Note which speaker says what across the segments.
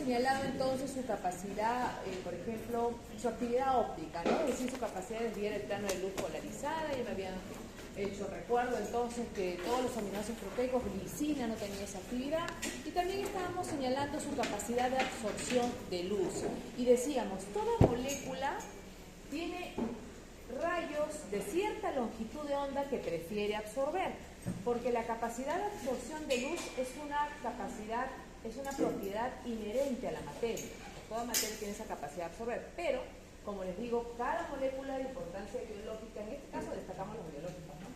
Speaker 1: señalado entonces su capacidad, por ejemplo, su actividad óptica, ¿no? Es decir, su capacidad de desviar el plano de luz polarizada. Ya me habían hecho recuerdo entonces que todos los aminoácidos proteicos, glicina no tenía esa actividad. Y también estábamos señalando su capacidad de absorción de luz. Y decíamos, toda molécula tiene rayos de cierta longitud de onda que prefiere absorber, porque la capacidad de absorción de luz es una propiedad inherente a la materia. Toda materia tiene esa capacidad de absorber, pero, como les digo, cada molécula de importancia biológica, en este caso destacamos los biológicos, ¿no?,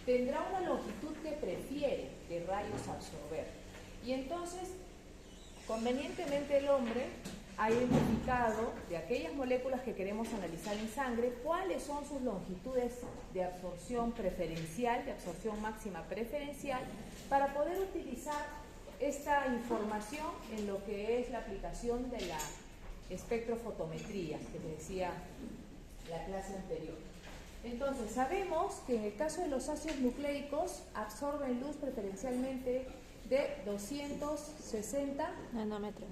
Speaker 1: tendrá una longitud que prefiere de rayos absorber. Y entonces, convenientemente el hombre ha identificado de aquellas moléculas que queremos analizar en sangre cuáles son sus longitudes de absorción preferencial, de absorción máxima preferencial, para poder utilizar esta información en lo que es la aplicación de la espectrofotometría, que te decía la clase anterior. Entonces, sabemos que en el caso de los ácidos nucleicos absorben luz preferencialmente de 260 nanómetros,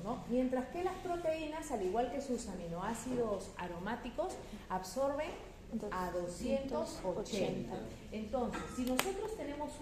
Speaker 1: ¿no? Mientras que las proteínas, al igual que sus aminoácidos aromáticos, absorben a 280. Entonces, si nosotros tenemos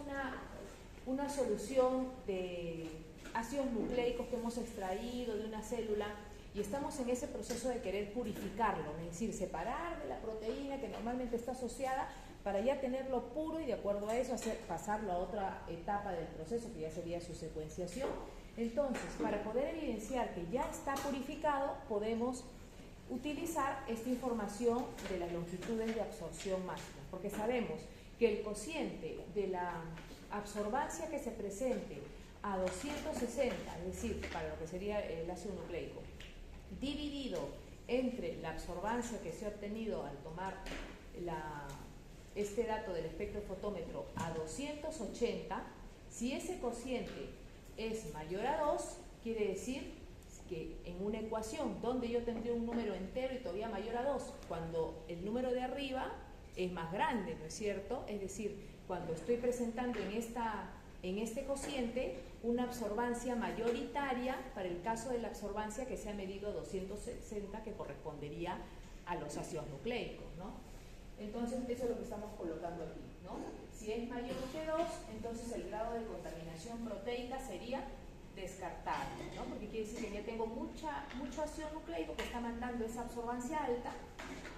Speaker 1: una solución de ácidos nucleicos que hemos extraído de una célula y estamos en ese proceso de querer purificarlo, es decir, separar de la proteína que normalmente está asociada para ya tenerlo puro y de acuerdo a eso pasarlo a otra etapa del proceso que ya sería su secuenciación. Entonces, para poder evidenciar que ya está purificado, podemos utilizar esta información de las longitudes de absorción máxima, porque sabemos que el cociente de la absorbancia que se presente a 260, es decir, para lo que sería el ácido nucleico, dividido entre la absorbancia que se ha obtenido al tomar este dato del espectrofotómetro a 280, si ese cociente es mayor a 2, quiere decir que en una ecuación donde yo tendría un número entero y todavía mayor a 2, cuando el número de arriba es más grande, ¿no es cierto? Es decir, cuando estoy presentando en este cociente una absorbancia mayoritaria para el caso de la absorbancia que se ha medido 260, que correspondería a los ácidos nucleicos, ¿no? Entonces, eso es lo que estamos colocando aquí, ¿no? Si es mayor que 2, entonces el grado de contaminación proteica sería descartable, ¿no? Porque quiere decir que ya tengo mucho ácido nucleico que está mandando esa absorbancia alta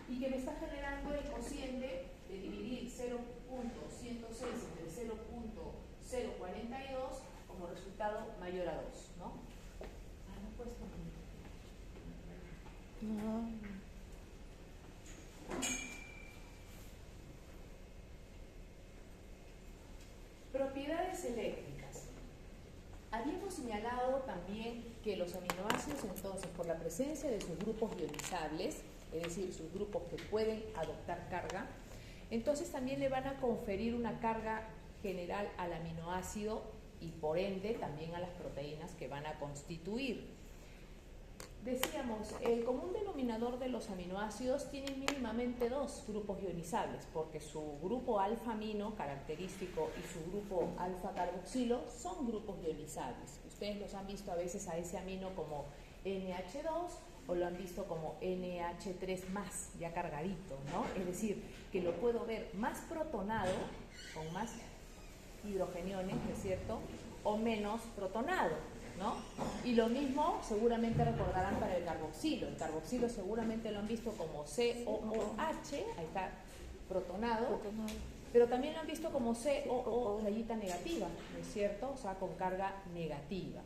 Speaker 1: y que me está generando el cociente de dividir 0.106 entre 0.042 como resultado mayor a 2, ¿no? No puedes poner. No. Propiedades eléctricas. Habíamos señalado también que los aminoácidos, entonces, por la presencia de sus grupos ionizables, es decir, sus grupos que pueden adoptar carga, entonces también le van a conferir una carga general al aminoácido y por ende también a las proteínas que van a constituir. Decíamos, el común denominador de los aminoácidos tiene mínimamente dos grupos ionizables, porque su grupo alfa-amino característico y su grupo alfa-carboxilo son grupos ionizables. Ustedes los han visto a veces a ese amino como NH2 o lo han visto como NH3+, ya cargadito, ¿no? Es decir, que lo puedo ver más protonado, con más hidrogeniones, ¿no es cierto?, o menos protonado, ¿no? Y lo mismo seguramente recordarán para el carboxilo. El carboxilo seguramente lo han visto como COOH, ahí está, protonado, pero también lo han visto como COO rayita negativa, ¿no es cierto? O sea, con carga negativa.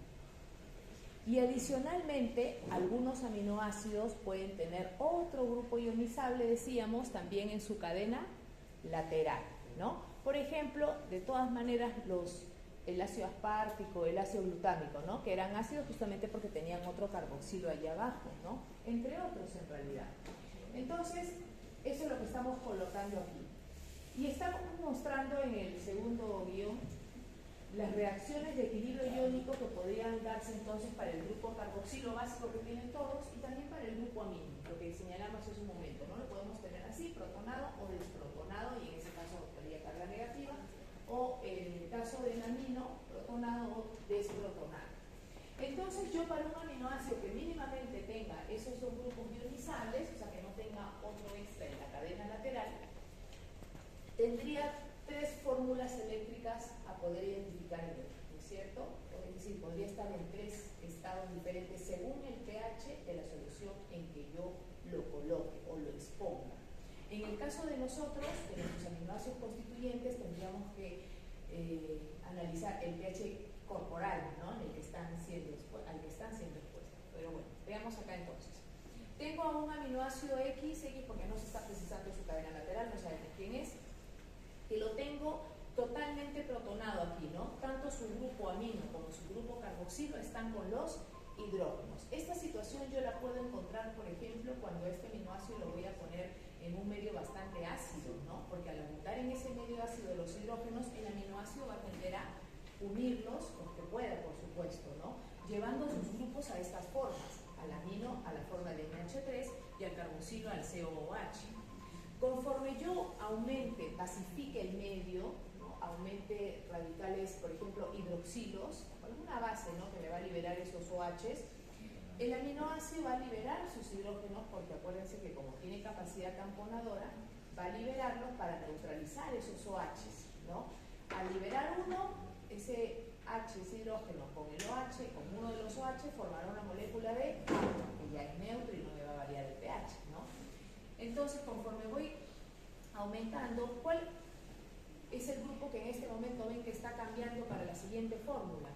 Speaker 1: Y adicionalmente, algunos aminoácidos pueden tener otro grupo ionizable, decíamos, también en su cadena lateral, ¿no? Por ejemplo, de todas maneras, el ácido aspartico, el ácido glutámico, ¿no?, que eran ácidos justamente porque tenían otro carboxilo allá abajo, ¿no?, entre otros en realidad. Entonces, eso es lo que estamos colocando aquí. Y estamos mostrando en el segundo guión las reacciones de equilibrio iónico que podrían darse entonces para el grupo carboxilo básico que tienen todos y también para el grupo amino, lo que señalamos hace un momento, ¿no? Lo podemos tener así, protonado o desprotonado, y en ese caso tendría carga negativa, o en el caso del amino, protonado o desprotonado. Entonces yo para un aminoácido que mínimamente tenga esos dos grupos ionizables, o sea que no tenga otro extra en la cadena lateral, tendría tres fórmulas eléctricas a poder identificar en él, ¿no es cierto? Es decir, podría estar en tres estados diferentes según el pH de la solución en que yo lo coloque o lo exponga. En el caso de nosotros, en los aminoácidos constituyentes, tendríamos que analizar el pH corporal, ¿no? En el que están siendo al que están siendo expuestos. Pero bueno, veamos acá entonces. Tengo a un aminoácido X porque no se está precisando su cadena lateral, no sabemos quién es, que lo tengo totalmente protonado aquí, ¿no? Tanto su grupo amino como su grupo carboxilo están con los hidrógenos. Esta situación yo la puedo encontrar, por ejemplo, cuando este aminoácido lo voy a poner en un medio bastante ácido, ¿no? Porque al abundar en ese medio ácido los hidrógenos, el aminoácido va a tender a unirlos, los que pueda, por supuesto, ¿no? Llevando sus grupos a estas formas, al amino a la forma de NH3 y al carboxilo al COOH. Conforme yo aumente, basifique el medio, ¿no? Aumente radicales, por ejemplo, hidroxilos, alguna base, ¿no? Que me va a liberar esos OHs, el aminoácido va a liberar sus hidrógenos, porque acuérdense que como tiene capacidad tamponadora, va a liberarlos para neutralizar esos OHs, ¿no? Al liberar uno, ese H, ese hidrógeno con el OH, con uno de los OH, formará una molécula de agua, que ya es neutro y no me va a variar el pH, ¿no? Entonces, conforme voy aumentando, ¿cuál es el grupo que en este momento ven que está cambiando para la siguiente fórmula?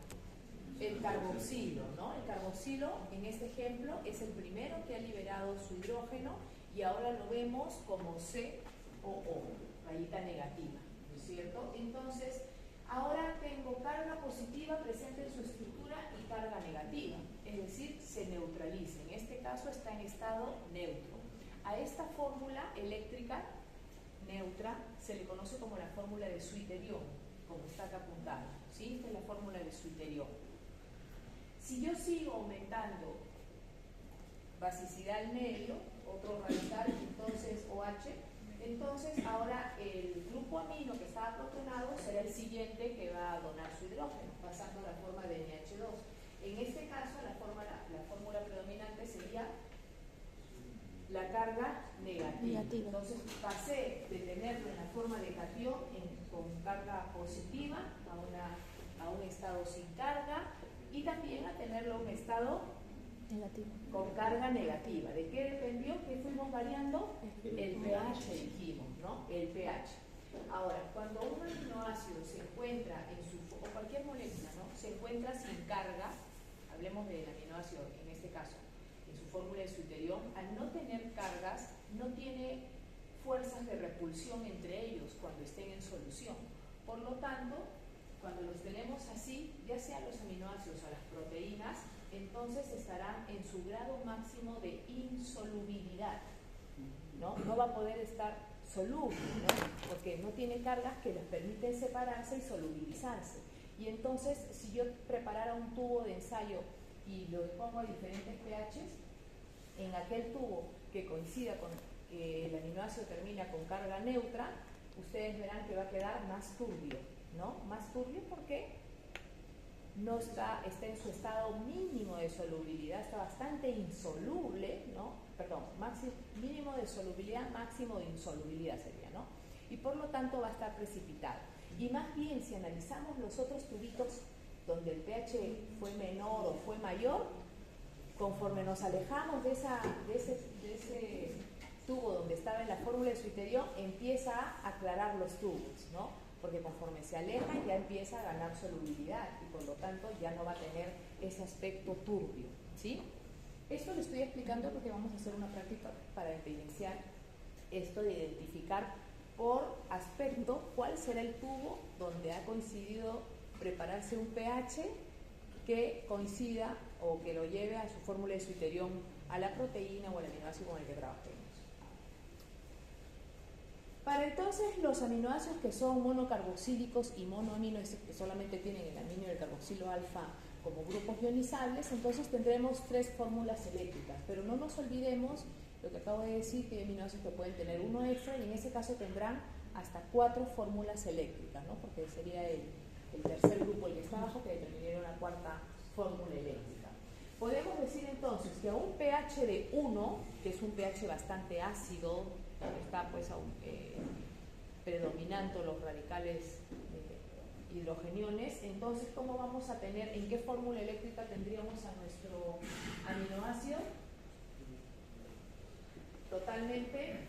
Speaker 1: El carboxilo, ¿no? El carboxilo, en este ejemplo, es el primero que ha liberado su hidrógeno y ahora lo vemos como COO, rayita negativa, ¿no es cierto? Entonces, ahora tengo carga positiva presente en su estructura y carga negativa, es decir, se neutraliza. En este caso está en estado neutro. A esta fórmula eléctrica neutra se le conoce como la fórmula de Switterion, como está acá apuntado, ¿sí? Esta es la fórmula de Switterion. Si yo sigo aumentando basicidad al medio, otro radical, entonces OH, entonces ahora el grupo amino que estaba protonado será el siguiente que va a donar su hidrógeno, pasando a la forma de NH2. En este caso, la fórmula predominante sería la carga negativa. Entonces pasé de tenerlo en la forma de catión con carga positiva a un estado sin carga y también a tenerlo en un estado negativo con carga negativa. ¿De qué dependió? ¿Qué fuimos variando? El pH, dijimos, ¿no? El pH. Ahora, cuando un aminoácido se encuentra o cualquier molécula, ¿no? Se encuentra sin carga, hablemos del aminoácido en este caso, en su fórmula de Switterion, al no tener cargas, no tiene fuerzas de repulsión entre ellos cuando estén en solución. Por lo tanto, cuando los tenemos así, ya sea los aminoácidos o las proteínas, entonces estarán en su grado máximo de insolubilidad, ¿no? No va a poder estar soluble, ¿no? Porque no tiene cargas que les permiten separarse y solubilizarse. Y entonces, si yo preparara un tubo de ensayo y lo pongo a diferentes pHs, en aquel tubo que coincida con que el aminoácido termina con carga neutra, ustedes verán que va a quedar más turbio, ¿no? Más turbio porque no está en su estado mínimo de solubilidad, está bastante insoluble, ¿no? Perdón, mínimo de solubilidad, máximo de insolubilidad sería, ¿no? Y por lo tanto va a estar precipitado. Y más bien, si analizamos los otros tubitos donde el pH fue menor o fue mayor, conforme nos alejamos de ese tubo donde estaba en la fórmula de Switterion, empieza a aclarar los tubos, ¿no? Porque conforme se aleja ya empieza a ganar solubilidad y por lo tanto ya no va a tener ese aspecto turbio, ¿sí? Esto lo estoy explicando porque vamos a hacer una práctica para evidenciar esto de identificar por aspecto cuál será el tubo donde ha coincidido prepararse un pH que coincida o que lo lleve a su fórmula de Switterion a la proteína o al aminoácido con el que trabajemos. Para entonces los aminoácidos que son monocarboxílicos y monoaminoácidos que solamente tienen el amino y el carboxilo alfa como grupos ionizables, entonces tendremos tres fórmulas eléctricas, pero no nos olvidemos lo que acabo de decir, que hay aminoácidos que pueden tener uno extra y en ese caso tendrán hasta 4 fórmulas eléctricas, ¿no? Porque sería el tercer grupo, el que está abajo, que determinaría una cuarta fórmula eléctrica. Podemos decir entonces que a un pH de 1, que es un pH bastante ácido, donde está pues predominando los radicales hidrogeniones, entonces ¿cómo vamos a tener, en qué fórmula eléctrica tendríamos a nuestro aminoácido? Totalmente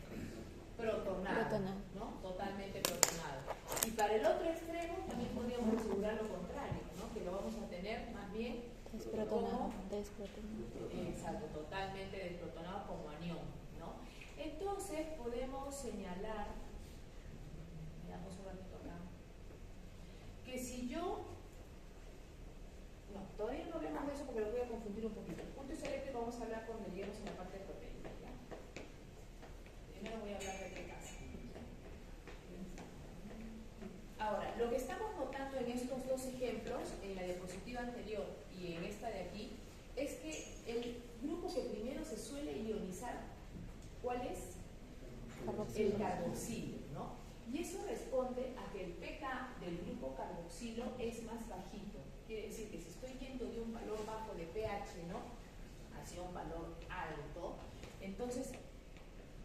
Speaker 1: protonado, ¿no? Totalmente protonado. Y para el otro extremo también podríamos asegurar lo contrario, ¿no? Que lo vamos a tener más bien
Speaker 2: desprotonado.
Speaker 1: Exacto, totalmente desprotonado como anión, ¿no? Entonces podemos señalar, miramos un ratito acá, que si yo, no, todavía no vemos eso porque lo voy a confundir un poquito. Puntos eléctricos vamos a hablar cuando lleguemos en la parte de proteína, ¿ya? Primero voy a hablar de pKs. Ahora, lo que estamos notando en estos dos ejemplos, en la diapositiva anterior y en esta de aquí, es que el grupo que primero se suele ionizar, ¿cuál es? El carboxilo, ¿no? Y eso responde a que el pK del grupo carboxilo es más bajito. Quiere decir que si estoy yendo de un valor bajo de pH, ¿no?, hacia un valor alto, entonces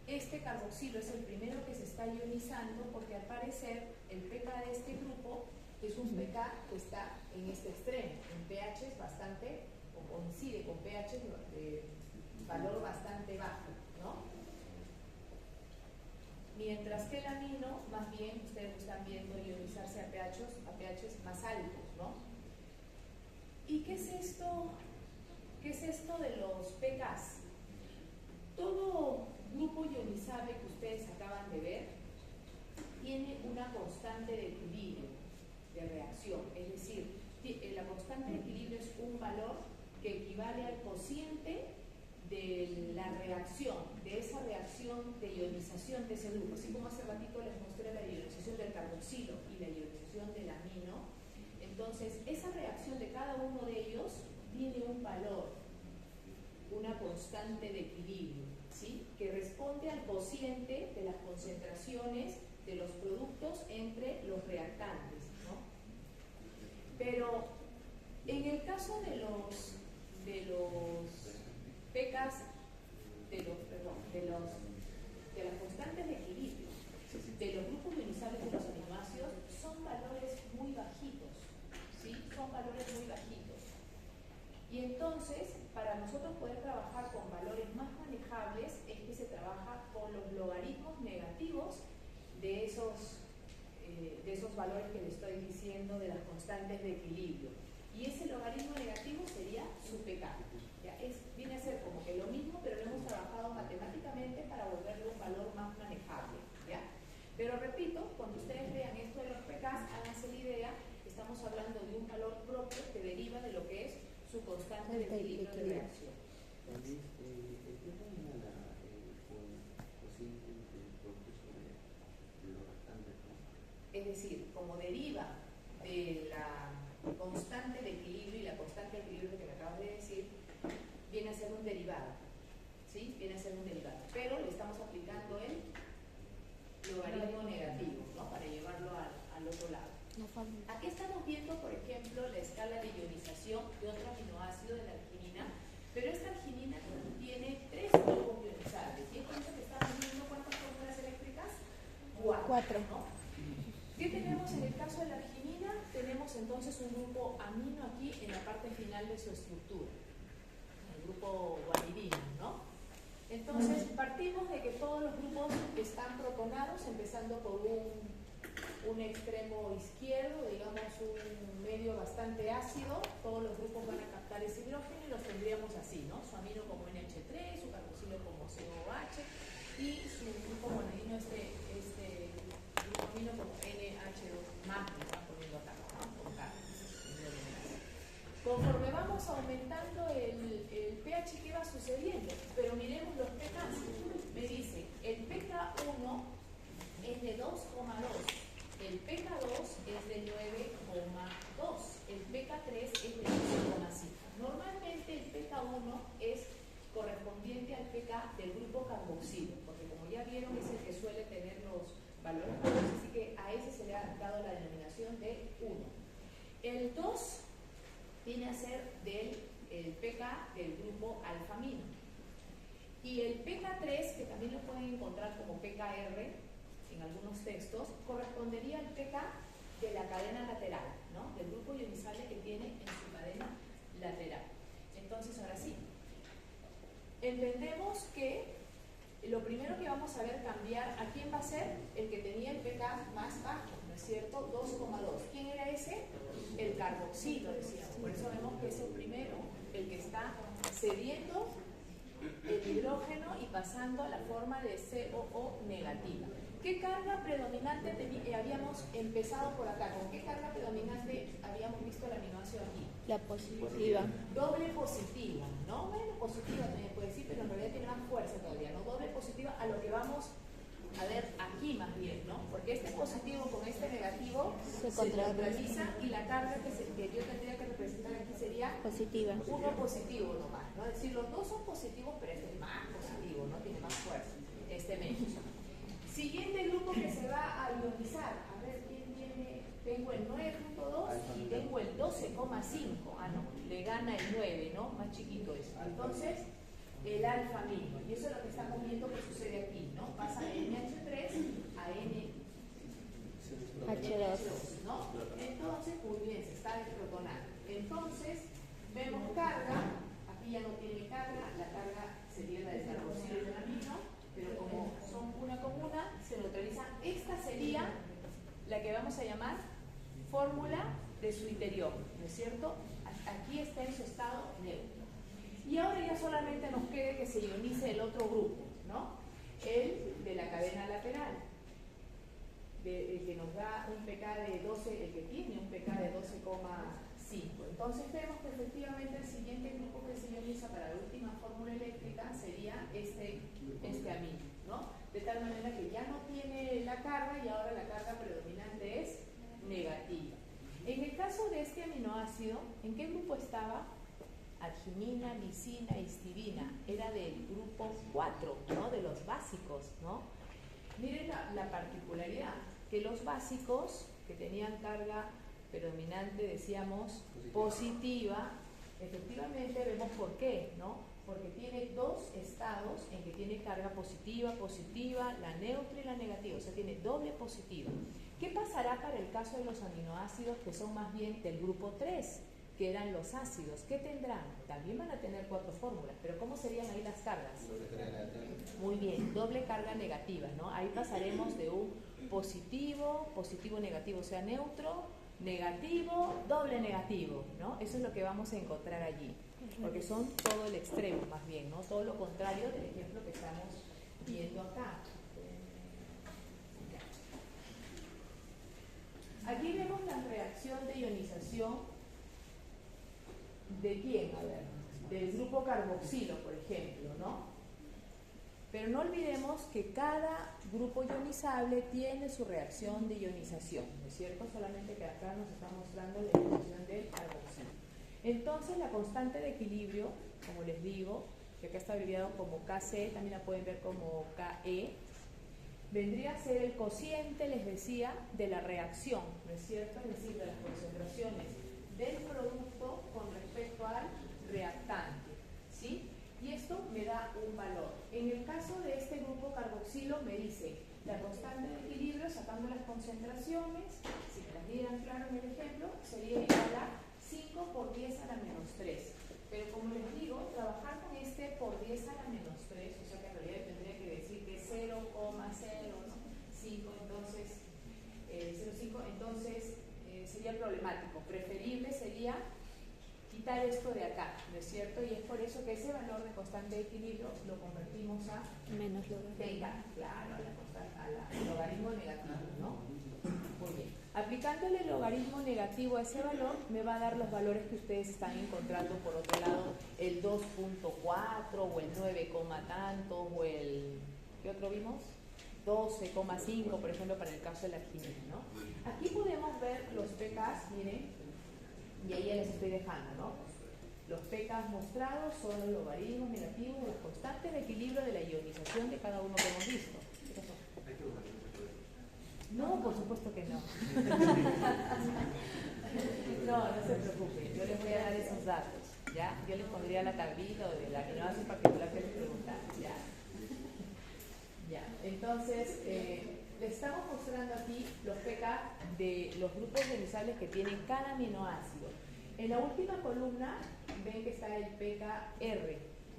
Speaker 1: este carboxilo es el primero que se está ionizando porque al parecer el pK de este grupo es un pK que está en este extremo, en pH es bastante, o coincide con pH de valor bastante bajo, ¿no? Mientras que el amino, más bien, ustedes lo están viendo ionizarse a pHs más altos, ¿no? ¿Y qué es esto? ¿Qué es esto de los pKs? Todo grupo ionizable que ustedes acaban de ver tiene una constante de equilibrio, de reacción. Es decir, la constante de equilibrio es un valor que equivale al cociente de la reacción, de esa reacción de ionización de ese grupo. Así como hace ratito les mostré la ionización del carboxilo y la ionización del amino, entonces esa reacción de cada uno de ellos tiene un valor, una constante de equilibrio, ¿sí?, que responde al cociente de las concentraciones de los productos entre los reactantes, ¿no? Pero en el caso de los pKs, de las constantes de equilibrio de los grupos ionizables de los aminoácidos, son valores muy bajitos, ¿sí? Son valores muy bajitos. Y entonces, para nosotros poder trabajar con valores más manejables, es que se trabaja con los logaritmos negativos de esos valores que les estoy diciendo, de las constantes de equilibrio. Y ese logaritmo negativo sería su pK. ¿Ya? Viene a ser como que lo mismo, pero lo hemos trabajado matemáticamente para volverle un valor más manejable, ¿ya? Pero repito, cuando ustedes vean esto de los pKs, háganse la idea, estamos hablando de un valor propio que deriva de lo que es su constante de equilibrio de reacción. Es decir, como deriva de la constante de equilibrio y la constante de equilibrio que me acabas de decir, viene a ser un derivado, ¿sí? Viene a ser un derivado, pero le estamos aplicando el logaritmo negativo, ¿no?, para llevarlo al otro lado. Aquí estamos viendo, por ejemplo, la escala de ionización de otro aminoácido, de la arginina, pero esta arginina tiene 3 grupos ionizables. ¿Y esto es lo que estamos viendo? ¿Cuántas fórmulas eléctricas? 4. ¿No? ¿Qué tenemos en el caso de la arginina? Tenemos entonces un grupo amino aquí en la parte final de su estructura, el grupo guanidina, ¿no? Entonces partimos de que todos los grupos están protonados, empezando por un extremo izquierdo, digamos un medio bastante ácido. Todos los grupos van a captar ese hidrógeno y los tendríamos así, ¿no? Su amino como NH3, su carboxilo como COH y su grupo guanidino grupo amino como NH2 más, que están poniendo acá, ¿no?, con K. Conforme vamos aumentando el pH, ¿qué va sucediendo? Pero miremos los pKs. Me dice, el pK1 es de 2,2. El pK2 es de 9,2, el pK3 es de 12,5. Normalmente el pK1 es correspondiente al pK del grupo carboxilo, porque como ya vieron es el que suele tener los valores puros, así que a ese se le ha dado la denominación de 1. El 2 viene a ser del pK del grupo alfamino. Y el pK3, que también lo pueden encontrar como pKr en algunos textos, correspondería al pK de la cadena lateral, ¿no? Del grupo ionizable que tiene en su cadena lateral. Entonces, ahora sí, entendemos que lo primero que vamos a ver cambiar, ¿a quién va a ser? El que tenía el pK más bajo, ¿no es cierto? 2,2. ¿Quién era ese? El carboxilo, decíamos. Por eso vemos que es el primero, el que está cediendo el hidrógeno y pasando a la forma de COO negativa. ¿Qué carga predominante habíamos empezado por acá? ¿Con qué carga predominante habíamos visto el aminoácido aquí?
Speaker 2: La positiva.
Speaker 1: Doble positiva, ¿no? Bueno, positiva también puede decir, pero en realidad tiene más fuerza todavía, ¿no? Doble positiva a lo que vamos a ver aquí más bien, ¿no? Porque este positivo con este negativo se neutraliza y la carga que yo tendría que representar aquí sería
Speaker 2: Positiva.
Speaker 1: uno positivo nomás, ¿no? Es decir, los dos son positivos, pero este es más positivo, ¿no? Tiene más fuerza, este menos. Siguiente grupo que se va a ionizar, a ver quién tiene, tengo el 9.2 y tengo el 12,5, ah no, le gana el 9, ¿no? Más chiquito es. Entonces, el alfa mismo, y eso es lo que estamos viendo que sucede aquí, ¿no? Pasa de NH3 a NH2, ¿no? Entonces, muy bien, se está desprotonando. Entonces, vemos carga, aquí ya no tiene carga, la carga sería la del carboxilo y del amino, pero como son una con una, se neutralizan. Esta sería la que vamos a llamar fórmula de su interior, ¿no es cierto? Aquí está en su estado neutro. Y ahora ya solamente nos quede que se ionice el otro grupo, ¿no? El de la cadena lateral, el que nos da un pK de 12, el que tiene un pK de 12,5. Entonces vemos que efectivamente el siguiente grupo que se ioniza para la última fórmula eléctrica sería este amino, ¿no? De tal manera que ya no tiene la carga y ahora la carga predominante es negativa. En el caso de este aminoácido, ¿en qué grupo estaba? Arginina, lisina, histidina. Era del grupo 4, ¿no? De los básicos, ¿no? Miren la particularidad, que los básicos que tenían carga predominante, decíamos, positiva, efectivamente vemos por qué, ¿no? Porque tiene dos estados en que tiene carga positiva, la neutra y la negativa, o sea, tiene doble positiva. ¿Qué pasará para el caso de los aminoácidos que son más bien del grupo 3? Que eran los ácidos, ¿qué tendrán? También van a tener 4 fórmulas, pero ¿cómo serían ahí las cargas? Muy bien, doble carga negativa, ¿no? Ahí pasaremos de un positivo, negativo, o sea, neutro, negativo, doble negativo, ¿no? Eso es lo que vamos a encontrar allí, porque son todo el extremo, más bien, ¿no? Todo lo contrario del ejemplo que estamos viendo acá. Aquí vemos la reacción de ionización. ¿De quién? A ver, del grupo carboxilo, por ejemplo, ¿no? Pero no olvidemos que cada grupo ionizable tiene su reacción de ionización, ¿no es cierto? Solamente que acá nos está mostrando la ionización del carboxilo. Entonces, la constante de equilibrio, como les digo, que acá está abreviado como Kc, también la pueden ver como Ke, vendría a ser el cociente, les decía, de la reacción, ¿no es cierto? Es decir, de las concentraciones del producto con respecto al reactante, ¿sí? Y esto me da un valor. En el caso de este grupo carboxilo me dice la constante de equilibrio sacando las concentraciones, si me las dieran claro en el ejemplo, sería igual a 5 por 10 a la menos 3. Pero como les digo, trabajar con este por 10 a la menos 3, o sea que en realidad tendría que decir que 0,05, entonces 0,5, entonces sería problemático. Preferible sería quitar esto de acá, ¿no es cierto? Y es por eso que ese valor de constante de equilibrio lo convertimos a
Speaker 2: menos logaritmo.
Speaker 1: Claro, al logaritmo negativo, ¿no? Muy bien. Aplicándole el logaritmo negativo a ese valor, me va a dar los valores que ustedes están encontrando por otro lado, el 2.4 o el 9, tanto, o el... ¿qué otro vimos? 12,5, por ejemplo, para el caso de la arginina, ¿no? Aquí podemos ver los pKs, miren, y ahí ya les estoy dejando, ¿no? Los pKs mostrados son los logaritmos negativos de las constantes de equilibrio de la ionización de cada uno que hemos visto. ¿Qué pasó? No, por supuesto que no. No se preocupen, yo les voy a dar esos datos. ¿ya? Yo les pondría la tablita o del aminoácido particular que les preguntaron, ¿ya? Ya, entonces, les estamos mostrando aquí los pK de los grupos ionizables que tienen cada aminoácido. En la última columna ven que está el pKr,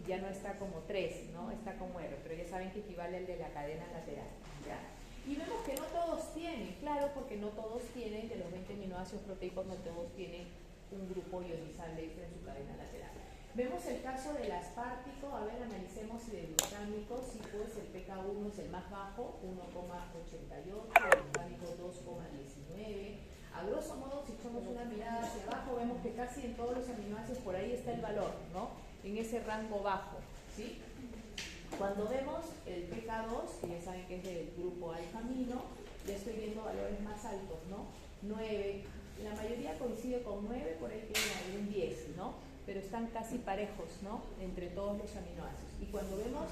Speaker 1: ya no está como 3, ¿no? Está como R, pero ya saben que equivale al de la cadena lateral, ¿ya? Y vemos que no todos tienen, claro, porque no todos tienen, de los 20 aminoácidos proteicos, no todos tienen un grupo ionizable extra en su cadena lateral. Vemos el caso del aspartico, a ver, analicemos si del glutámico, sí, pues el pK1 es el más bajo, 1,88, el glutámico 2,19. A grosso modo, si echamos una mirada hacia abajo, vemos que casi en todos los aminoácidos por ahí está el valor, ¿no? En ese rango bajo, ¿sí? Cuando vemos el pK2, que ya saben que es del grupo alfa-amino, ya estoy viendo valores más altos, ¿no? 9, la mayoría coincide con 9, por ahí tienen algún 10, ¿no? Pero están casi parejos, ¿no? Entre todos los aminoácidos. Y cuando vemos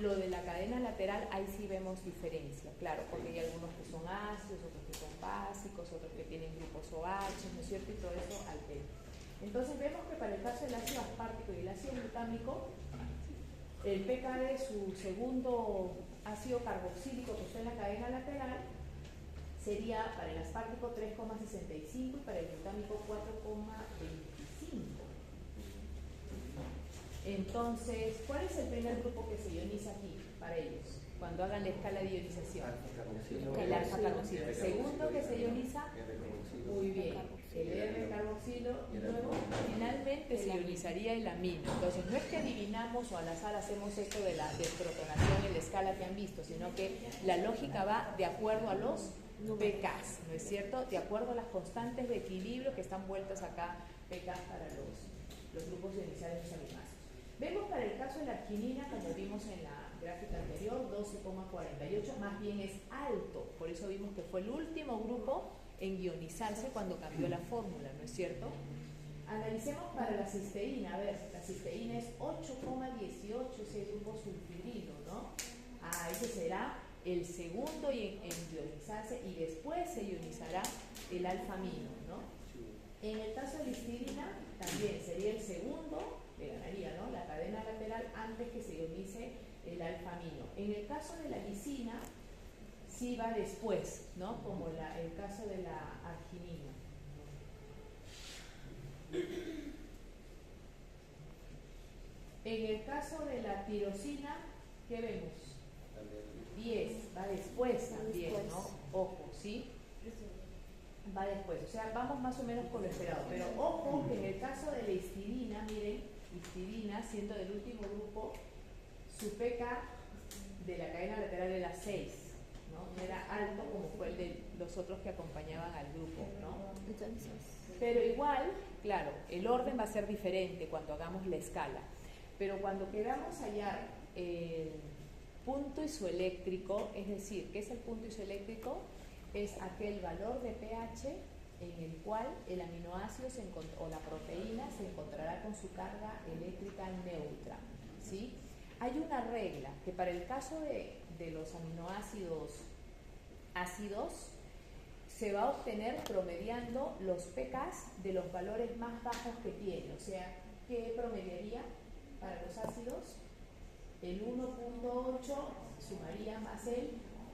Speaker 1: lo de la cadena lateral, ahí sí vemos diferencia, claro, porque hay algunos que son ácidos, otros que son básicos, otros que tienen grupos OH, ¿no es cierto? Y todo eso altera. Entonces vemos que para el caso del ácido aspartico y el ácido glutámico, el pK de su segundo ácido carboxílico que está en la cadena lateral sería para el aspartico 3,65 y para el glutámico 4,25. Entonces, ¿cuál es el primer grupo que se ioniza aquí para ellos? Cuando hagan la escala de ionización. El alfa carboxilo. El segundo que se ioniza, muy bien, el R-carboxilo, y luego finalmente se ionizaría el amino. Entonces, no es que adivinamos o al azar hacemos esto de la desprotonación en la escala que han visto, sino que la lógica va de acuerdo a los pKs, ¿no es cierto? De acuerdo a las constantes de equilibrio que están vueltas acá, pKs para los grupos ionizables de los aminoácidos. Vemos para el caso de la arginina, como vimos en la gráfica anterior, 12,48, más bien es alto, por eso vimos que fue el último grupo en ionizarse cuando cambió la fórmula, ¿no es cierto? Analicemos para la cisteína, a ver, la cisteína es 8,18, ese grupo sulfidrilo, ¿no? Ah, ese será el segundo en ionizarse y después se ionizará el alfa-amino, ¿no? En el caso de la histidina, también sería el segundo, le ganaría, ¿no? La cadena lateral antes que se ionice el alfa-amino. En el caso de la lisina, sí va después, ¿no? Como el caso de la arginina. En el caso de la tirosina, ¿qué vemos? 10, va después también, ¿no? Ojo, ¿sí? Va después, o sea, vamos más o menos por lo esperado, pero ojo que en el caso de la histidina, miren, histidina, siendo del último grupo, su pK de la cadena lateral era 6, ¿no? No era alto como fue el de los otros que acompañaban al grupo, ¿no? Pero igual, claro, el orden va a ser diferente cuando hagamos la escala, pero cuando queramos hallar el punto isoeléctrico, es decir, ¿qué es el punto isoeléctrico? Es aquel valor de pH en el cual el aminoácido o la proteína se encontrará con su carga eléctrica neutra, ¿sí? Hay una regla que para el caso de los aminoácidos ácidos se va a obtener promediando los pKs de los valores más bajos que tiene, o sea, ¿qué promediaría para los ácidos? El 1,8 sumaría más el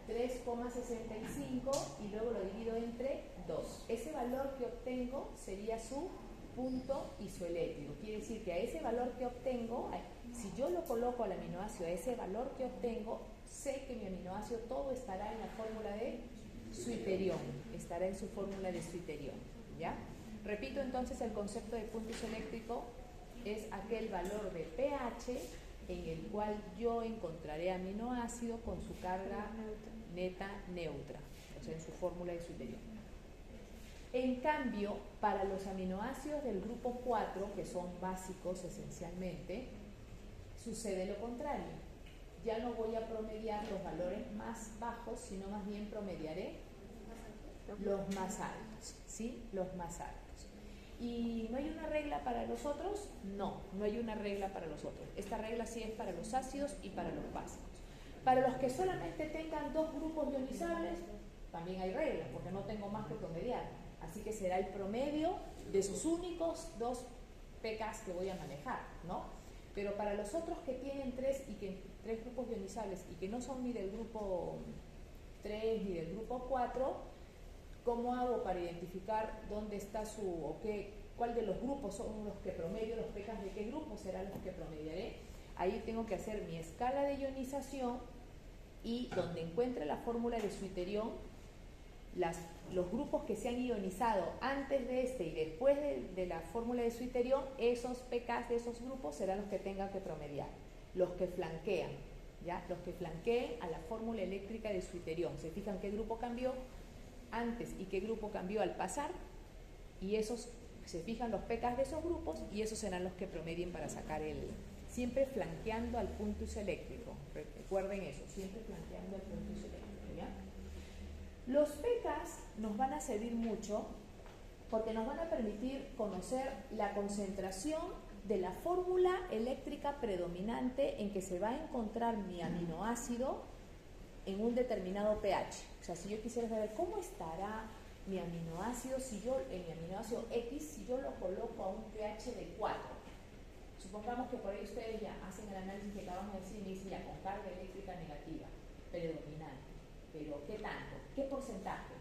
Speaker 1: 3,65 y luego lo divido entre 2. Ese valor que obtengo sería su punto isoeléctrico. Quiere decir que a ese valor que obtengo, si yo lo coloco al aminoácido, a ese valor que obtengo, sé que mi aminoácido todo estará en la fórmula de suiterión, estará en su fórmula de suiterión, ¿ya? Repito entonces, el concepto de punto isoeléctrico es aquel valor de pH en el cual yo encontraré aminoácido con su carga neta neutra, o sea, en su fórmula de suiterión. En cambio, para los aminoácidos del grupo 4, que son básicos esencialmente, sucede lo contrario. Ya no voy a promediar los valores más bajos, sino más bien promediaré los más altos, ¿sí? Los más altos. ¿Y no hay una regla para los otros? No, no hay una regla para los otros. Esta regla sí es para los ácidos y para los básicos. Para los que solamente tengan dos grupos ionizables, también hay reglas, porque no tengo más que promediar. Así que será el promedio de sus únicos dos pKs que voy a manejar, ¿no? Pero para los otros que tienen tres grupos ionizables y que no son ni del grupo 3 ni del grupo 4, ¿cómo hago para identificar dónde está cuál de los grupos son los que promedio, los pKs de qué grupos serán los que promediaré? Ahí tengo que hacer mi escala de ionización y donde encuentre la fórmula de Switterion, los grupos que se han ionizado antes de y después de la fórmula de Switterion, esos pKs de esos grupos serán los que tengan que promediar, los que flanquean, ¿ya? Los que flanqueen a la fórmula eléctrica de Switterion. Se fijan qué grupo cambió antes y qué grupo cambió al pasar, y esos se fijan los pKs de esos grupos y esos serán los que promedien para sacar siempre flanqueando al punto isoeléctrico. Recuerden eso, siempre flanqueando al punto isoeléctrico, ¿ya? Los pKs nos van a servir mucho porque nos van a permitir conocer la concentración de la fórmula eléctrica predominante en que se va a encontrar mi aminoácido en un determinado pH. O sea, si yo quisiera saber cómo estará mi aminoácido, en mi aminoácido X, si yo lo coloco a un pH de 4. Supongamos que por ahí ustedes ya hacen el análisis que acabamos de decir y me dicen ya con carga eléctrica negativa, predominante. Pero ¿qué tanto? ¿Qué porcentaje?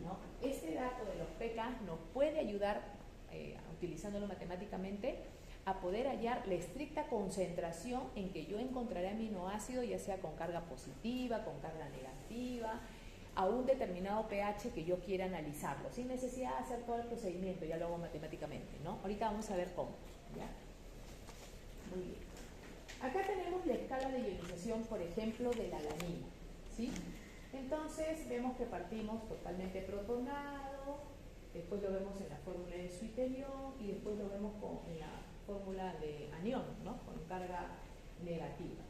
Speaker 1: ¿No? Este dato de los pKs nos puede ayudar, utilizándolo matemáticamente, a poder hallar la estricta concentración en que yo encontraré aminoácido, ya sea con carga positiva, con carga negativa, a un determinado pH que yo quiera analizarlo, sin necesidad de hacer todo el procedimiento, ya lo hago matemáticamente, ¿no? Ahorita vamos a ver cómo, ¿ya? Muy bien. Acá tenemos la escala de ionización, por ejemplo, de la alanina, ¿sí? Entonces vemos que partimos totalmente protonado, después lo vemos en la fórmula de Switterion y después lo vemos en la fórmula de anión, ¿no? Con carga negativa.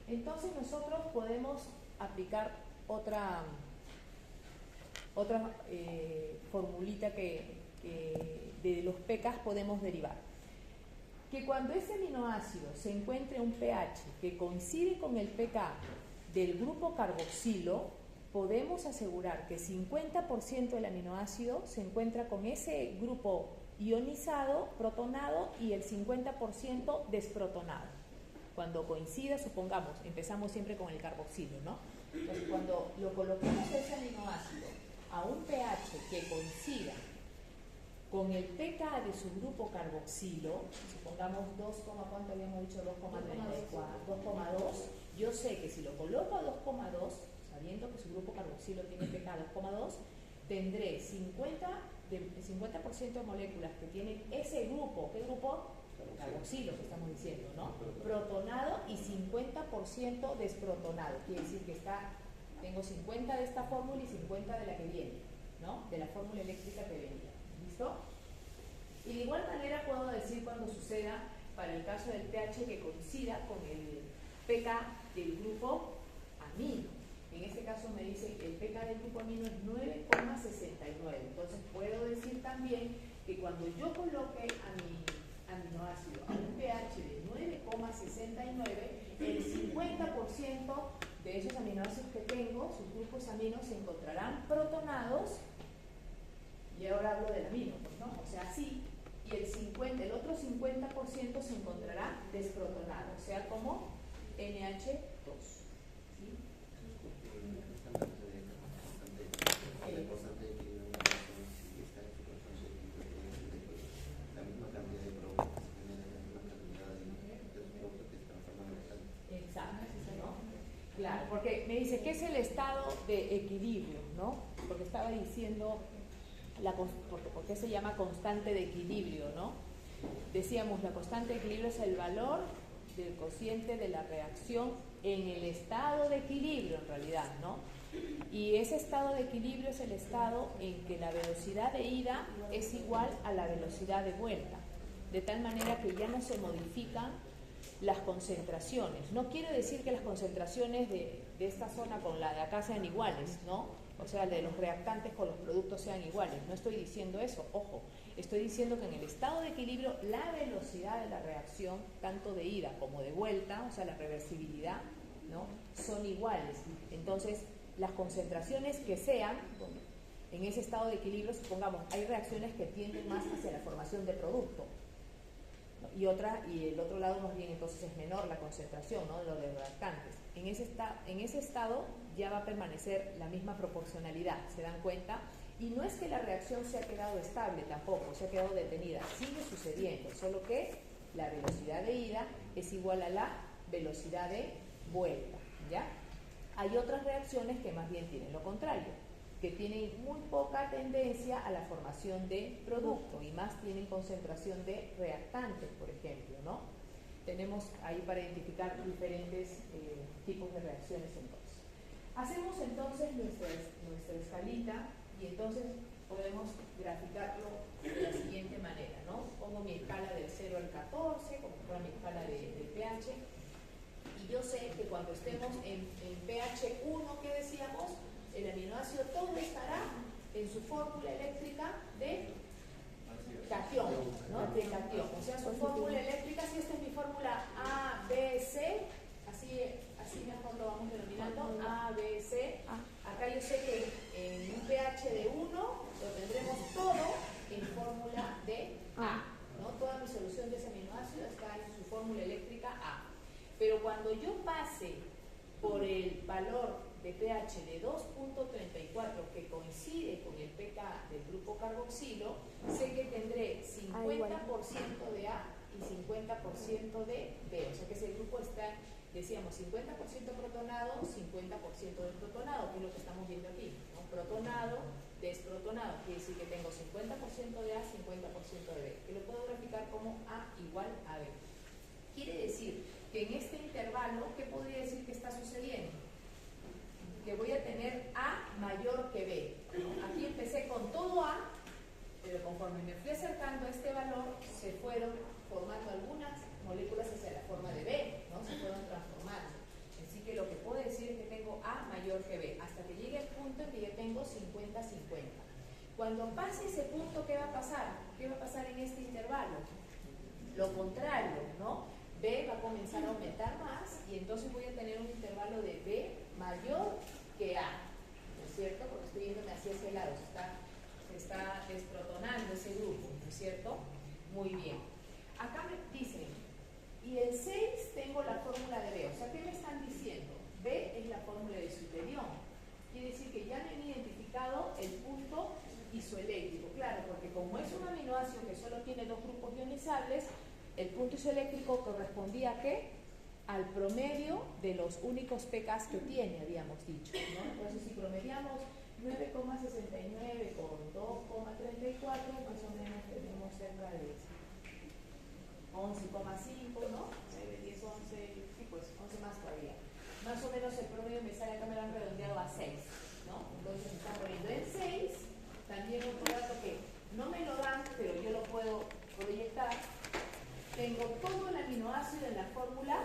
Speaker 1: Entonces nosotros podemos aplicar otra formulita que de los pKs podemos derivar. Que cuando ese aminoácido se encuentre en un pH que coincide con el pK del grupo carboxilo, podemos asegurar que 50% del aminoácido se encuentra con ese grupo ionizado, protonado, y el 50% desprotonado. Cuando coincida, supongamos, empezamos siempre con el carboxilo, ¿no? Entonces, cuando lo coloquemos ese aminoácido a un pH que coincida con el pK de su grupo carboxilo, supongamos 2, ¿cuánto habíamos dicho? 2,2. Yo sé que si lo coloco a 2,2, sabiendo que su grupo carboxilo tiene pK 2,2, tendré 50% de moléculas que tienen ese grupo. ¿Qué grupo? Carboxilo, que estamos diciendo, ¿no? Protonado y 50% desprotonado. Quiere decir que tengo 50 de esta fórmula y 50 de la que viene, ¿no? De la fórmula eléctrica que venía. ¿Listo? Y de igual manera puedo decir cuando suceda para el caso del pH que coincida con el pK del grupo amino. En este caso me dice que el pK del grupo amino es 9,69. Entonces puedo decir también que cuando yo coloque a mi aminoácido a un pH de 9,69, el 50% de esos aminoácidos que tengo, sus grupos aminos, se encontrarán protonados. Y ahora hablo del amino, pues, ¿no? O sea, sí. Y el otro 50% se encontrará desprotonado, o sea, como NH2. ¿Sí? Exacto, ¿no? Claro, porque me dice, ¿qué es el estado de equilibrio, no? Porque estaba diciendo, ¿por qué se llama constante de equilibrio, no? Decíamos, la constante de equilibrio es el valor del cociente de la reacción en el estado de equilibrio, en realidad, ¿no? Y ese estado de equilibrio es el estado en que la velocidad de ida es igual a la velocidad de vuelta, de tal manera que ya no se modifican las concentraciones. No quiere decir que las concentraciones de esta zona con la de acá sean iguales, ¿no? O sea, de los reactantes con los productos sean iguales. No estoy diciendo eso, ojo. Estoy diciendo que en el estado de equilibrio la velocidad de la reacción, tanto de ida como de vuelta, o sea, la reversibilidad, ¿no? Son iguales. Entonces, las concentraciones que sean, en ese estado de equilibrio, supongamos, hay reacciones que tienden más hacia la formación de producto. y el otro lado más bien entonces es menor la concentración, ¿no?, de los reactantes. En ese estado ya va a permanecer la misma proporcionalidad, ¿se dan cuenta? Y no es que la reacción se ha quedado estable tampoco, se ha quedado detenida, sigue sucediendo, solo que la velocidad de ida es igual a la velocidad de vuelta, ¿ya? Hay otras reacciones que más bien tienen lo contrario, que tienen muy poca tendencia a la formación de producto y más tienen concentración de reactantes, por ejemplo, ¿no? Tenemos ahí para identificar diferentes tipos de reacciones entonces. Hacemos entonces nuestra escalita y entonces podemos graficarlo de la siguiente manera, ¿no? Pongo mi escala del 0 al 14, como fuera mi escala de pH, y yo sé que cuando estemos en pH 1, ¿qué decíamos? El aminoácido todo estará en su fórmula eléctrica de catión, ¿no? De catión. O sea, su fórmula eléctrica, si esta es mi fórmula A, B, C, así mejor lo vamos denominando, A, B, C. Acá yo sé que en un pH de 1 lo tendremos todo en fórmula de A, ¿no? Toda mi solución de ese aminoácido está en su fórmula eléctrica A. Pero cuando yo pase por el valor de pH de 2.34 que coincide con el pK del grupo carboxilo, sé que tendré 50% de A y 50% de B. O sea que ese grupo está, decíamos, 50% protonado, 50% desprotonado, que es lo que estamos viendo aquí, ¿no? Protonado, desprotonado. Quiere decir que tengo 50% de A, 50% de B, que lo puedo graficar como A igual a B. Quiere decir que en este intervalo, ¿qué podría decir que está sucediendo? Que voy a tener A mayor que B. Aquí empecé con todo A, pero conforme me fui acercando a este valor, se fueron formando algunas moléculas hacia la forma de B, ¿no? Se fueron transformando. Así que lo que puedo decir es que tengo A mayor que B, hasta que llegue el punto en que ya tengo 50-50. Cuando pase ese punto, ¿qué va a pasar? ¿Qué va a pasar en este intervalo? Lo contrario, ¿no? B va a comenzar a aumentar más y entonces voy a tener un intervalo de B mayor que A, ¿no es cierto? Porque estoy yéndome hacia ese lado, se está desprotonando ese grupo, ¿no es cierto? Muy bien. Acá me dicen, y el 6 tengo la fórmula de B, o sea, ¿qué me están diciendo? B es la fórmula de isoterión. Quiere decir que ya me han identificado el punto isoeléctrico. Claro, porque como es un aminoácido que solo tiene dos grupos ionizables, el punto isoeléctrico correspondía ¿a qué? Al promedio de los únicos pKs que tiene, habíamos dicho, ¿no? Entonces, si promediamos 9,69 con 2,34, más o menos tenemos cerca de 11,5, ¿no? 9, 10, 11, sí, pues 11 más todavía. Más o menos el promedio me sale, acá me lo han redondeado a 6, ¿no? Entonces me están poniendo en 6, también otro dato que no me lo dan, pero yo lo puedo proyectar. Tengo todo el aminoácido en la fórmula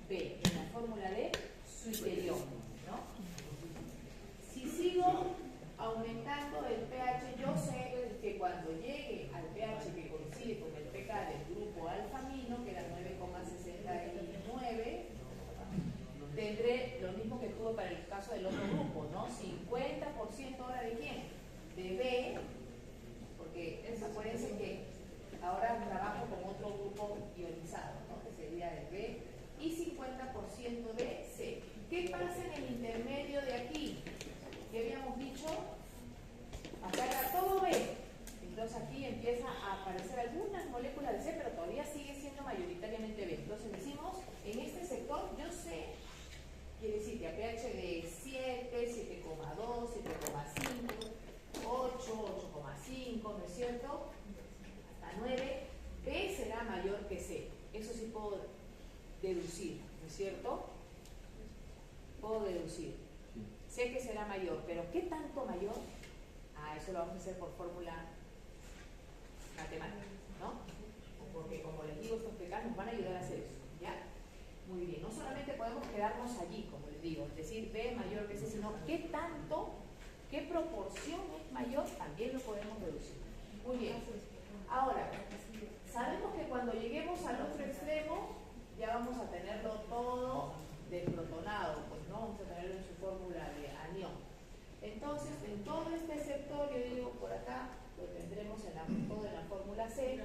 Speaker 1: B, en la fórmula de suiterión, ¿no? Si sigo aumentando el pH, yo sé que cuando llegue al pH que coincide con el pK del grupo alfamino, que era 9,69, tendré lo mismo que tuve para el caso del otro grupo, ¿no? 50% ahora de quién? De B, porque acuérdense que ahora trabajo con otro grupo ionizado, ¿no? Que sería el B, y 50% de C. ¿Qué pasa en el intermedio de aquí? ¿Qué habíamos dicho? Acá era todo B. Entonces aquí empieza a aparecer algunas moléculas de C, pero todavía sigue siendo mayoritariamente B. Entonces decimos, en este sector yo sé, quiere decir que a pH de 7, 7,2, 7,5, 8, 8,5, ¿no es cierto? 9, B será mayor que C. Eso sí puedo deducir, ¿no es cierto? Puedo deducir. Sé que será mayor, pero ¿qué tanto mayor? Eso lo vamos a hacer por fórmula matemática, ¿no? Porque como les digo, estos pKs nos van a ayudar a hacer eso, ¿ya? Muy bien, no solamente podemos quedarnos allí, como les digo, es decir, B mayor que C, sino qué tanto, qué proporción es mayor, también lo podemos deducir. Muy bien. Ahora, sabemos que cuando lleguemos al otro extremo ya vamos a tenerlo todo desprotonado, pues no vamos a tenerlo en su fórmula de anión. Entonces, en todo este sector, yo digo por acá, lo tendremos todo en la fórmula C,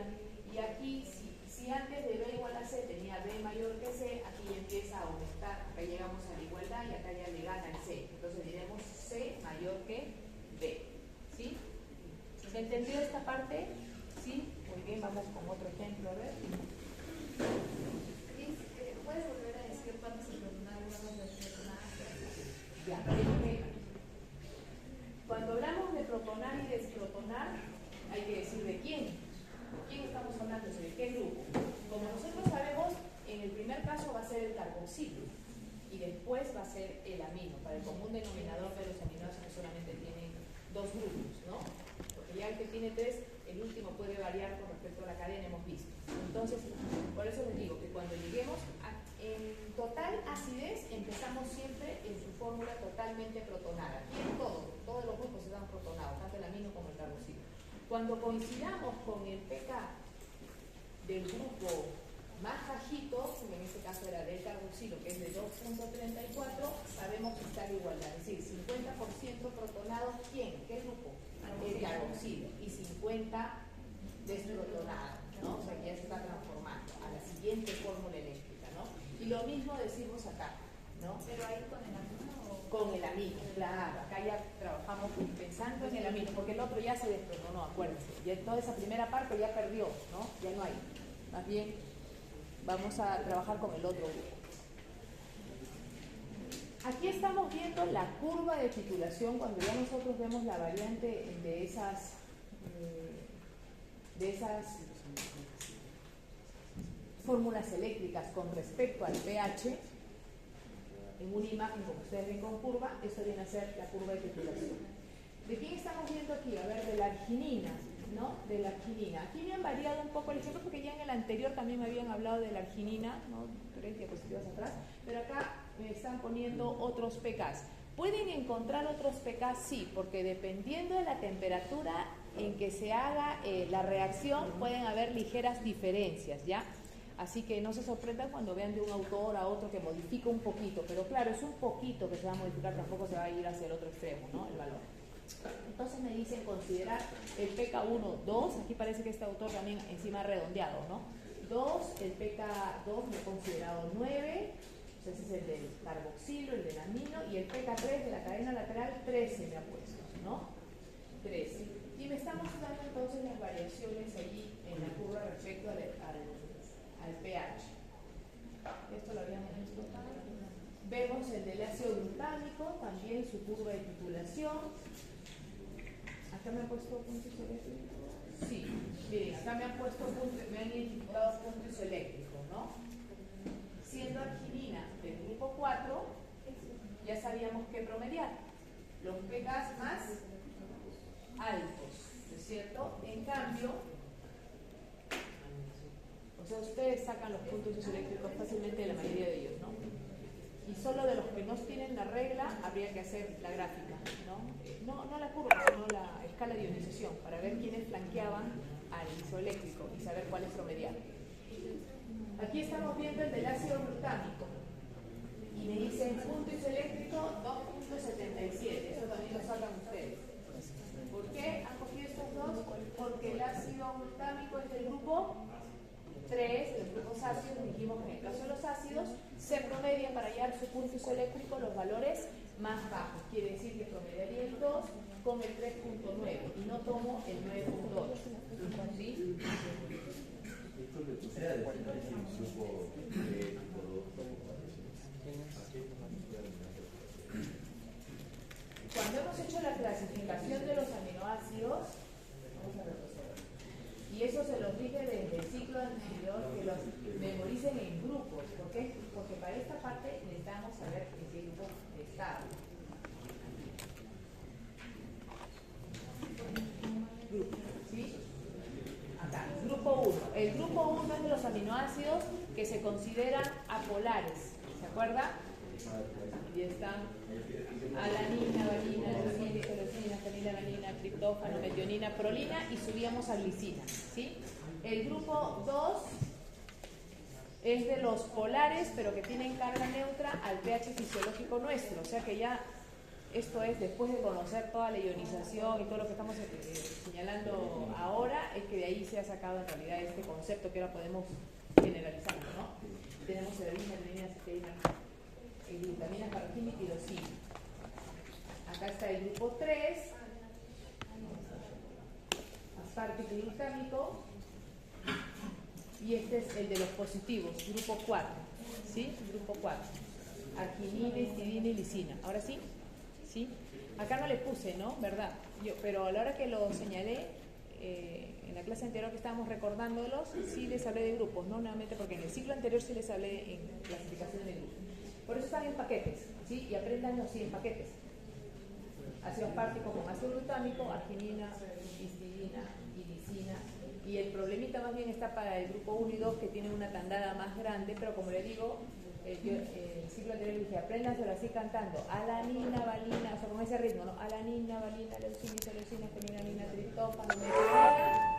Speaker 1: y aquí, si Si antes de B igual a C tenía B mayor que C, aquí ya empieza a aumentar, acá llegamos a la igualdad y acá ya le gana el C. Entonces diremos C mayor que B. ¿Sí? ¿Se entendió esta parte? ¿Sí? Muy bien, vamos con otro ejemplo, a ver.
Speaker 2: ¿Puedes volver a decir cuántos se protonaron luego de protonar?
Speaker 1: Ya, cuando hablamos de protonar y desprotonar, hay que decir de quién. ¿Quién estamos hablando? ¿De qué grupo? Como nosotros sabemos, en el primer caso va a ser el carboxilo y después va a ser el amino. Para el común denominador de los aminoácidos solamente tienen dos grupos, ¿no? Porque ya el que tiene tres, el último puede variar con respecto a la cadena, hemos visto. Entonces, por eso les digo que cuando lleguemos en total acidez, empezamos siempre en su fórmula totalmente protonada. Aquí en todos los grupos están protonados, tanto el amino como el carboxilo. Cuando coincidamos con el pK del grupo más bajito, que en este caso era del carboxilo, que es de 2.34, sabemos que está la igualdad. Es decir, 50% protonados, ¿quién? ¿Qué grupo? El carboxilo. Y 50 desprotonados, ¿no? O sea, que ya se está transformando a la siguiente fórmula eléctrica, ¿no? Y lo mismo decimos acá, ¿no?
Speaker 2: Pero ahí con el amino o...
Speaker 1: Con el amino, claro. Acá ya trabajamos pensando en el amino, porque el otro ya se desprotonó, acuérdense. Ya toda esa primera parte ya perdió, ¿no? Ya no hay. Más bien, vamos a trabajar con el otro grupo. Aquí estamos viendo la curva de titulación cuando ya nosotros vemos la variante de esas fórmulas eléctricas con respecto al pH. En una imagen, como ustedes ven con curva, eso viene a ser la curva de titulación. ¿De quién estamos viendo aquí? A ver, de la arginina, ¿no? De la arginina. Aquí me han variado un poco el ejemplo porque ya en el anterior también me habían hablado de la arginina, ¿no? 3 diapositivas atrás, pero acá me están poniendo otros pKs. ¿Pueden encontrar otros pKs? Sí, porque dependiendo de la temperatura en que se haga la reacción, pueden haber ligeras diferencias, ¿ya? Así que no se sorprendan cuando vean de un autor a otro que modifica un poquito, pero claro, es un poquito que se va a modificar, tampoco se va a ir hacia el otro extremo, ¿no? El valor. Entonces me dicen considerar el pK1, 2, aquí parece que este autor también encima ha redondeado, ¿no? 2, el pK2 me he considerado 9, ese es el del carboxilo, el del amino, y el pK3 de la cadena lateral 13 me ha puesto, ¿no? 13. Y me está mostrando entonces las variaciones allí en la curva respecto al pH. Esto lo habíamos visto. Vemos el del ácido glutámico, también su curva de titulación. Acá me han puesto puntos eléctricos. Sí, miren, acá me han puesto puntos, me han identificado puntos eléctricos, ¿no? Siendo arginina del grupo 4, ya sabíamos que promediar los pKs más altos, ¿no es cierto? En cambio, o sea, ustedes sacan los puntos eléctricos fácilmente de la mayoría de ellos, ¿no? Y solo de los que no tienen la regla habría que hacer la gráfica, ¿no? No la curva, sino la escala de ionización, para ver quiénes flanqueaban al isoeléctrico y saber cuál es promediar. Aquí estamos viendo el del ácido glutámico. Y me dicen punto isoeléctrico 2.77. Eso también lo sacan ustedes. ¿Por qué han cogido estos dos? Porque el ácido glutámico es del grupo 3, los grupos ácidos. Dijimos que en el caso de los ácidos se promedian para hallar su punto isoeléctrico los valores más bajos. Quiere decir que promediaría el 2 con el 3.9 y no tomo el 9.8. ¿Sí? Cuando hemos hecho la clasificación de los aminoácidos, vamos a retroceder. Y eso se los dije desde el ciclo anterior, que los memoricen en grupos. ¿Por qué? Porque para esta parte necesitamos saber en qué grupo está. Grupo, ¿sí? Acá, grupo 1. El grupo 1 es de los aminoácidos que se consideran apolares. ¿Se acuerda? Y están alanina, valina, leucina, isoleucina, fenila, valine, triptófano, metionina, prolina y subíamos a glicina, ¿sí? El grupo 2 es de los polares, pero que tienen carga neutra al pH fisiológico nuestro, o sea que ya esto es después de conocer toda la ionización y todo lo que estamos señalando ahora, es que de ahí se ha sacado en realidad este concepto que ahora podemos generalizar, ¿no? Tenemos adenina, adenina, cisteína, glutamina, carotida y tirosina. Acá está el grupo 3, aspartic glutámico, y este es el de los positivos, grupo 4, ¿sí? Grupo 4, arginina, histidina y lisina. ¿Ahora sí? ¿Sí? Acá no le puse, ¿no? ¿Verdad? Pero a la hora que lo señalé, en la clase anterior que estábamos recordándolos, sí les hablé de grupos, no nuevamente, porque en el ciclo anterior sí les hablé en clasificación de grupos. Por eso están en paquetes, ¿sí? Y apréndanlo así en paquetes. Ácido aspartico con ácido glutámico, arginina, histidina y lisina. Y el problemita más bien está para el grupo 1 y 2, que tienen una tandada más grande, pero como le digo, yo el ciclo anterior dije, apréndanselo así cantando: alanina, valina, o sea, con ese ritmo, ¿no? Alanina, valina, leucina, isoleucina, fenilanina, triptófano, metionina,